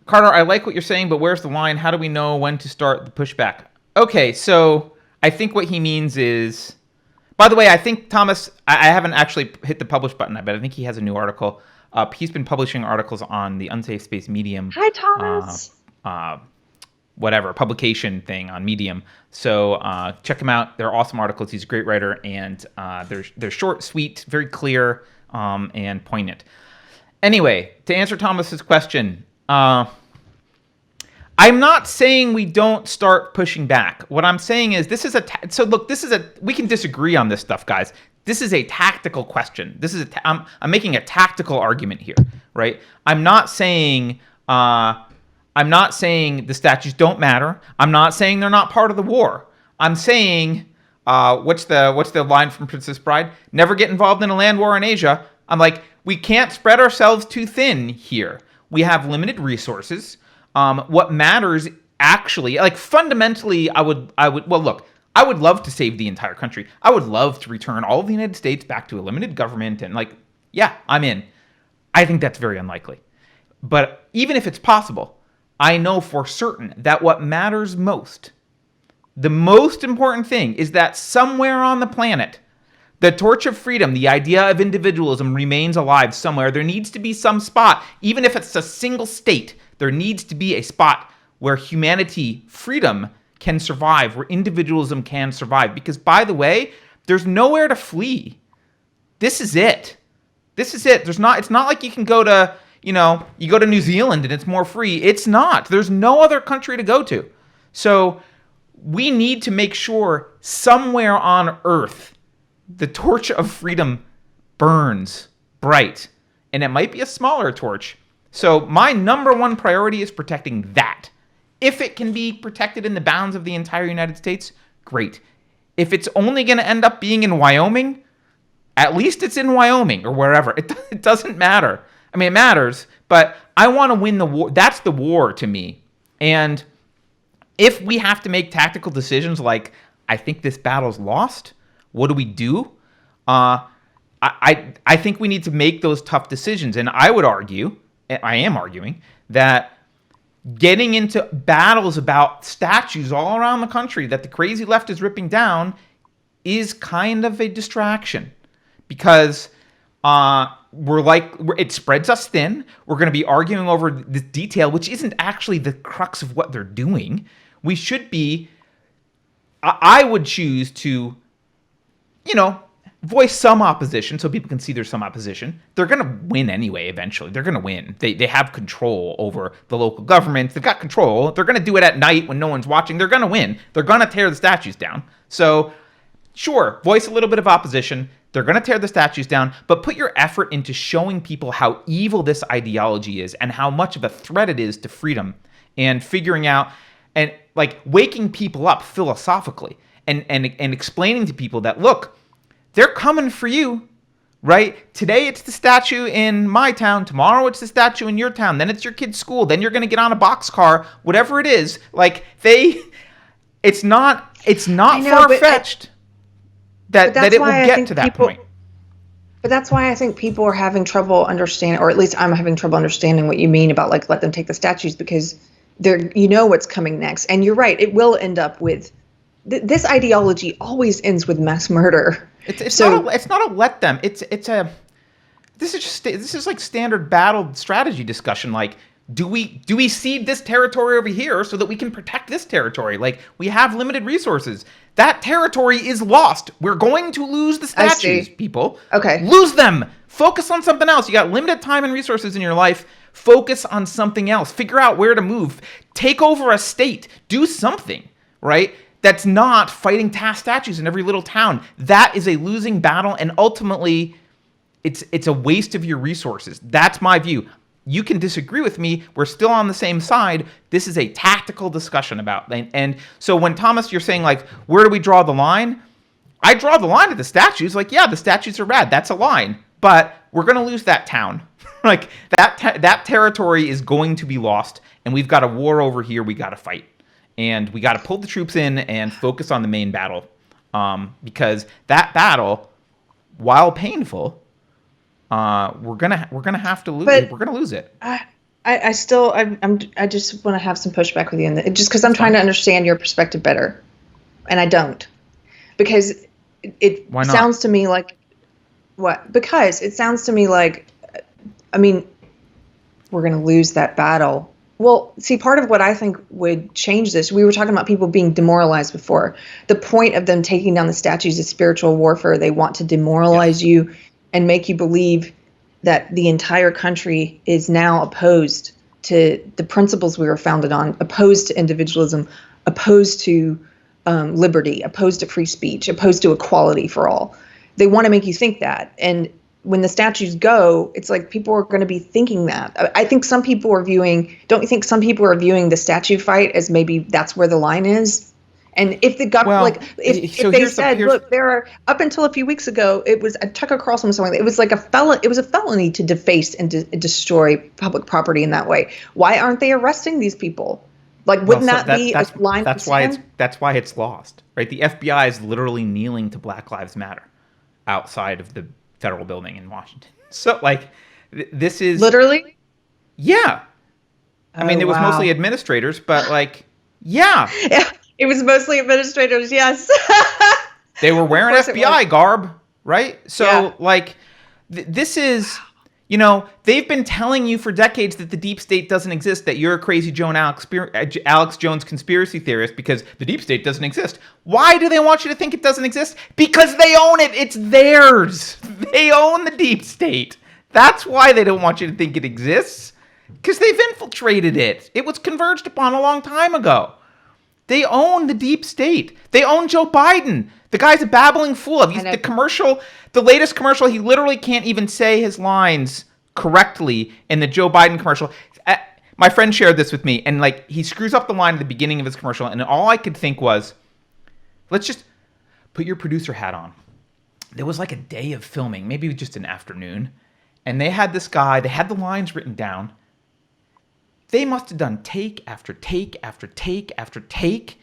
Carter, I like what you're saying, but where's the line? How do we know when to start the pushback? Okay, so I think what he means is. By the way, I think Thomas, I haven't actually hit the publish button, but I think he has a new article. He's been publishing articles on the Unsafe Space Medium, Hi, uh, Thomas. uh, whatever, publication thing on Medium. So check him out. They're awesome articles. He's a great writer, and they're short, sweet, very clear, and poignant. Anyway, to answer Thomas's question, I'm not saying we don't start pushing back. What I'm saying is this is so look, we can disagree on this stuff, guys. This is a tactical question. I'm making a tactical argument here, right? I'm not saying the statues don't matter. I'm not saying they're not part of the war. I'm saying what's the line from Princess Bride? Never get involved in a land war in Asia. I'm like, we can't spread ourselves too thin here. We have limited resources. What matters actually, like fundamentally, I would love to save the entire country. I would love to return all of the United States back to a limited government and yeah, I'm in. I think that's very unlikely. But even if it's possible, I know for certain that what matters most, the most important thing is that somewhere on the planet, the torch of freedom, the idea of individualism remains alive somewhere. There needs to be some spot, even if it's a single state, there needs to be a spot where humanity, freedom can survive, where individualism can survive. Because by the way, there's nowhere to flee. This is it. It's not like you can go to, you go to New Zealand and it's more free. It's not. There's no other country to go to. So we need to make sure somewhere on Earth, the torch of freedom burns bright. And it might be a smaller torch. So my number one priority is protecting that. If it can be protected in the bounds of the entire United States, great. If it's only going to end up being in Wyoming, at least it's in Wyoming or wherever. It doesn't matter. I mean, it matters, but I want to win the war. That's the war to me. And if we have to make tactical decisions like, I think this battle's lost, what do we do? I think we need to make those tough decisions. And I would argue, I am arguing, that getting into battles about statues all around the country that the crazy left is ripping down is kind of a distraction. Because it spreads us thin. We're going to be arguing over this detail, which isn't actually the crux of what they're doing. We should be, I would choose to, voice some opposition so people can see there's some opposition. They're going to win anyway, eventually. They're going to win. They have control over the local governments. They've got control. They're going to do it at night when no one's watching. They're going to win. They're going to tear the statues down. So, sure, voice a little bit of opposition. They're going to tear the statues down, but put your effort into showing people how evil this ideology is and how much of a threat it is to freedom, and figuring out and waking people up philosophically and explaining to people that, look, they're coming for you, right? Today it's the statue in my town. Tomorrow it's the statue in your town. Then it's your kid's school. Then you're going to get on a boxcar, whatever it is. It's not far-fetched that it will get to that point. But that's why I think people are having trouble understanding, or at least I'm having trouble understanding what you mean about let them take the statues, because what's coming next. And you're right. It will end up with this ideology always ends with mass murder. It's not a let them. This is like standard battle strategy discussion. Do we cede this territory over here so that we can protect this territory? We have limited resources. That territory is lost. We're going to lose the statues, people. Okay. Lose them. Focus on something else. You got limited time and resources in your life. Focus on something else. Figure out where to move. Take over a state. Do something, right? That's not fighting statues in every little town. That is a losing battle, and ultimately, it's a waste of your resources. That's my view. You can disagree with me. We're still on the same side. This is a tactical discussion about. And so when Thomas, you're saying where do we draw the line? I draw the line at the statues. Yeah, the statues are rad. That's a line. But we're going to lose that town. That territory is going to be lost, and we've got a war over here we got to fight. And we got to pull the troops in and focus on the main battle, because that battle, while painful, we're gonna have to lose. But We're gonna lose it. I just want to have some pushback with you, and just because I'm trying to understand your perspective better, and I don't, because it Why not? sounds to me like what? Because it sounds to me like, I mean, we're going to lose that battle. Well, see, part of what I think would change this, we were talking about people being demoralized before. The point of them taking down the statues is spiritual warfare. They want to demoralize you and make you believe that the entire country is now opposed to the principles we were founded on, opposed to individualism, opposed to liberty, opposed to free speech, opposed to equality for all. They want to make you think that. And when the statues go, it's like people are going to be thinking that. I think some people are viewing, don't you think some people are viewing the statue fight as maybe that's where the line is? And if the government, if they said, look, there are, up until a few weeks ago, it was Tucker Carlson was something. It was like it was a felony to deface and destroy public property in that way. Why aren't they arresting these people? Like, wouldn't that be a line? That's why it's lost, right? The FBI is literally kneeling to Black Lives Matter outside of the federal building in Washington. So, like, this is literally, yeah. I mean, it was mostly administrators, but like, yeah. It was mostly administrators, yes. They were wearing FBI garb, right? So, like, this is, you know, they've been telling you for decades that the deep state doesn't exist, that you're a crazy Alex Jones conspiracy theorist because the deep state doesn't exist. Why do they want you to think it doesn't exist? Because they own it. It's theirs. They own the deep state. That's why they don't want you to think it exists, because they've infiltrated it. It was converged upon a long time ago. They own the deep state. They own Joe Biden. The guy's a babbling fool. The latest commercial, he literally can't even say his lines correctly in the Joe Biden commercial. My friend shared this with me, and like, he screws up the line at the beginning of his commercial, and all I could think was, let's just put your producer hat on. There was like a day of filming, maybe just an afternoon, and they had this guy, they had the lines written down. They must have done take after take after take after take.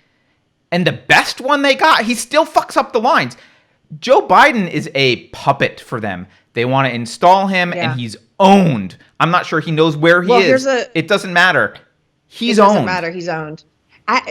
And the best one they got, he still fucks up the lines. Joe Biden is a puppet for them. They want to install him, and he's owned. I'm not sure he knows where he is. It doesn't matter. He's owned. It doesn't matter. He's owned.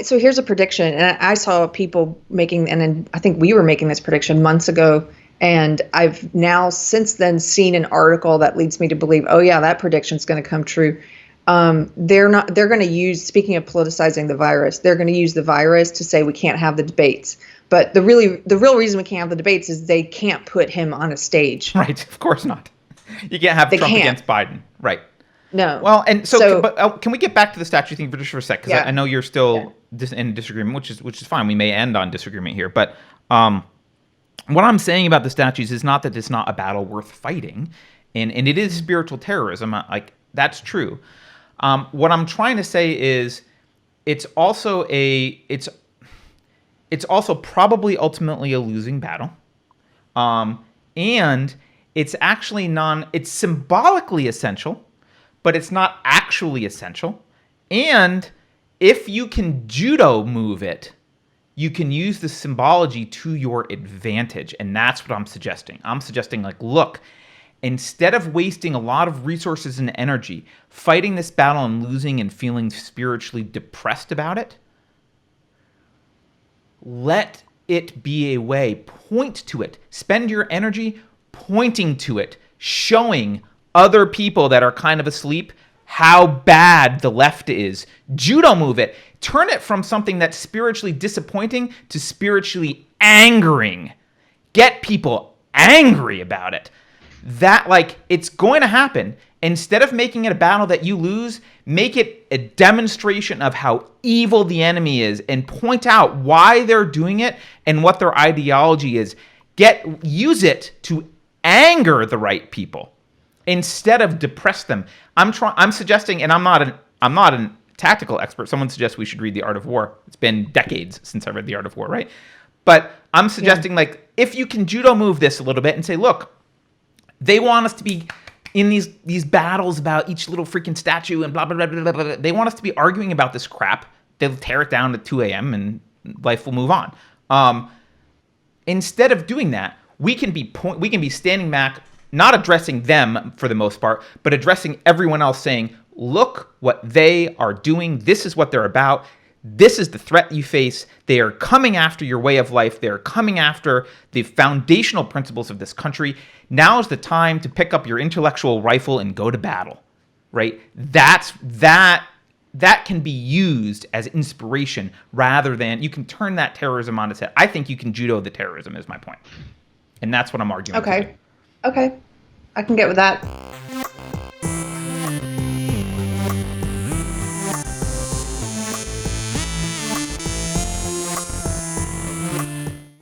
So here's a prediction. And I saw people making, and then I think we were making this prediction months ago. And I've now since then seen an article that leads me to believe, oh yeah, that prediction's going to come true. They're going to use, speaking of politicizing the virus, they're going to use the virus to say we can't have the debates. But the real reason we can't have the debates is they can't put him on a stage. Right. Of course not. You can't have Trump against Biden. Right. No. Well, and but can we get back to the statue thing just for a sec? Because I know you're still in disagreement, which is fine. We may end on disagreement here. But what I'm saying about the statues is not that it's not a battle worth fighting. And it is spiritual terrorism. Like, that's true. What I'm trying to say is it's also probably ultimately a losing battle. And it's actually it's symbolically essential, but it's not actually essential. And if you can judo move it, you can use the symbology to your advantage. And that's what I'm suggesting. I'm suggesting, like, look, instead of wasting a lot of resources and energy fighting this battle and losing and feeling spiritually depressed about it, let it be a way. Point to it. Spend your energy pointing to it, showing other people that are kind of asleep how bad the left is. Judo move it. Turn it from something that's spiritually disappointing to spiritually angering. Get people angry about it. That, like, it's going to happen. Instead of making it a battle that you lose, make it a demonstration of how evil the enemy is and point out why they're doing it and what their ideology is. Use it to anger the right people instead of depress them. I'm suggesting, and I'm not a tactical expert. Someone suggests we should read The Art of War. It's been decades since I read The Art of War, right? But I'm suggesting, like, if you can judo move this a little bit and say, look, they want us to be in these battles about each little freaking statue and blah, blah, blah, blah, blah. They want us to be arguing about this crap. They'll tear it down at 2 a.m. and life will move on. Instead of doing that, we can be standing back, not addressing them for the most part, but addressing everyone else, saying, look what they are doing. This is what they're about. This is the threat you face. They are coming after your way of life. They're coming after the foundational principles of this country. Now is the time to pick up your intellectual rifle and go to battle, right? That can be used as inspiration rather than, you can turn that terrorism on its head. I think you can judo the terrorism is my point. And that's what I'm arguing. Okay. Okay. I can get with that.